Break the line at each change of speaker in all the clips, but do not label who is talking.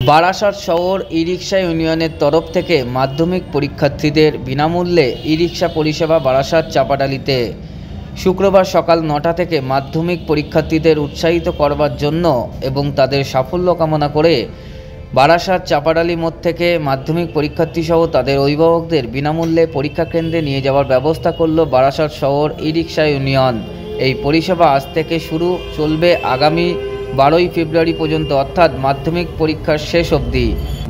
বারাসাত শহর ই-রিকশা ইউনিয়নের তরফ থেকে মাধ্যমিক পরীক্ষার্থীদের বিনামূল্যে ই-রিকশা পরিষেবা বারাসাত চাপাডালিতে শুক্রবার সকাল ৯টা থেকে মাধ্যমিক পরীক্ষার্থীদের উৎসাহিত করবার জন্য এবং তাদের সাফল্য কামনা করে বারাসাত চাপাডালি মোড় থেকে মাধ্যমিক পরীক্ষার্থীসহ তাদের অভিভাবকদের বিনামূল্যে পরীক্ষা কেন্দ্রে নিয়ে যাওয়ার ব্যবস্থা করল বারাসাত শহর ই-রিকশা ইউনিয়ন। এই পরিষেবা আজ থেকে শুরু, চলবে আগামী 12ই ফেব্রুয়ারি পর্যন্ত, অর্থাৎ মাধ্যমিক পরীক্ষার শেষ অবধি।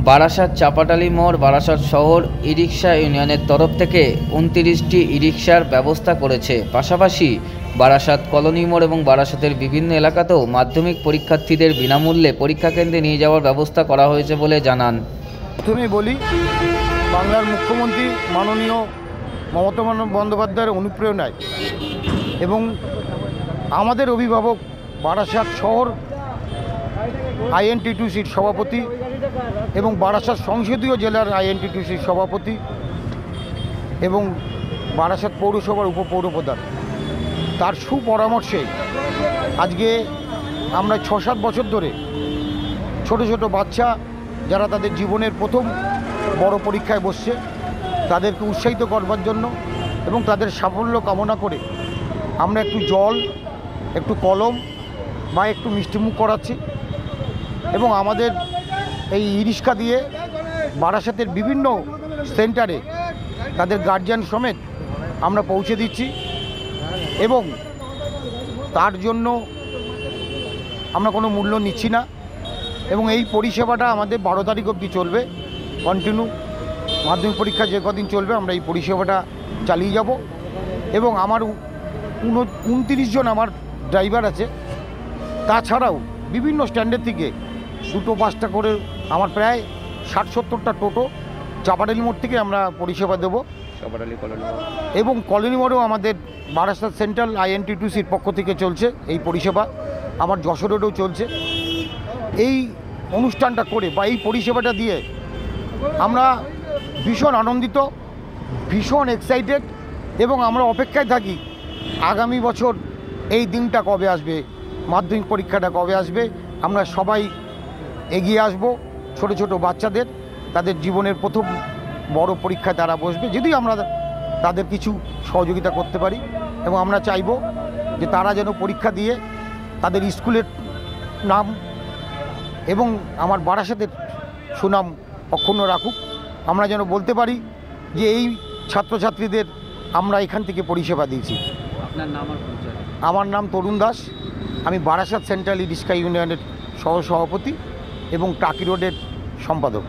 বারাসাত চাপাডালি মোড় বারাসাত শহর ই-রিকশা ইউনিয়নের তরফ থেকে 29টি ই-রিকশার ব্যবস্থা করেছে। পাশাপাশি বারাসাত কলোনি মোড় এবং বারাসাতের বিভিন্ন এলাকাতেও মাধ্যমিক পরীক্ষার্থীদের বিনামূল্যে পরীক্ষা কেন্দ্রে নিয়ে যাওয়ার ব্যবস্থা করা হয়েছে বলে জানান।
প্রথমে বলি, বাংলার মুখ্যমন্ত্রী মাননীয় মমতা বন্দ্যোপাধ্যায়ের অনুপ্রেরণায় এবং আমাদের অভিভাবক বারাসাত শহর আইএনটিটিউসির সভাপতি এবং বারাসাত সংসদীয় জেলার আইএনটিটিউসির সভাপতি এবং বারাসাত পৌরসভার উপপৌরপ্রধান, তার সুপরামর্শে আজকে আমরা ৬-৭ বছর ধরে ছোট ছোট বাচ্চা যারা তাদের জীবনের প্রথম বড় পরীক্ষায় বসছে তাদেরকে উৎসাহিত করবার জন্য এবং তাদের সাফল্য কামনা করে আমরা একটু জল, একটু কলম বা একটু মিষ্টিমুখ করাচ্ছি এবং আমাদের এই ই-রিকশা দিয়ে বারাসাতের বিভিন্ন সেন্টারে তাদের গার্জিয়ান সমেত আমরা পৌঁছে দিচ্ছি এবং তার জন্য আমরা কোনো মূল্য নিচ্ছি না এবং এই পরিষেবাটা আমাদের 12 তারিখ অবধি চলবে। কন্টিনিউ মাধ্যমিক পরীক্ষা যে কদিন চলবে আমরা এই পরিষেবাটা চালিয়ে যাব এবং আমার 29 জন আমার ড্রাইভার আছে। তাছাড়াও বিভিন্ন স্ট্যান্ডের থেকে 2-5টা করে আমার প্রায় 60-70টা টোটো চাপাডালি মোড় থেকে আমরা পরিষেবা দেবো এবং কলোনি মোড়েও আমাদের বারাসাত সেন্ট্রাল আইএনটিটিউসির পক্ষ থেকে চলছে এই পরিষেবা, আমার যশোর রোডেও চলছে। এই অনুষ্ঠানটা করে বা এই পরিষেবাটা দিয়ে আমরা ভীষণ আনন্দিত, ভীষণ এক্সাইটেড এবং আমরা অপেক্ষায় থাকি আগামী বছর এই দিনটা কবে আসবে, মাধ্যমিক পরীক্ষাটা কবে আসবে। আমরা সবাই এগিয়ে আসব ছোট ছোট বাচ্চাদের তাদের জীবনের প্রথম বড় পরীক্ষায় তারা বসবে, যদি আমরা তাদের কিছু সহযোগিতা করতে পারি এবং আমরা চাইব যে তারা যেন পরীক্ষা দিয়ে তাদের স্কুলের নাম এবং আমার বারাসাতের সুনাম অক্ষুণ্ণ রাখুক। আমরা যেন বলতে পারি যে এই ছাত্রছাত্রীদের আমরা এখান থেকে পরিষেবা দিয়েছি।
আপনার নাম আর পরিচয়?
আমার নাম তরুণ দাস, আমি বারাসাত সেন্ট্রাল ই-রিকশা ইউনিয়নের সহসভাপতি এবং টাকি রোডের সম্পাদক।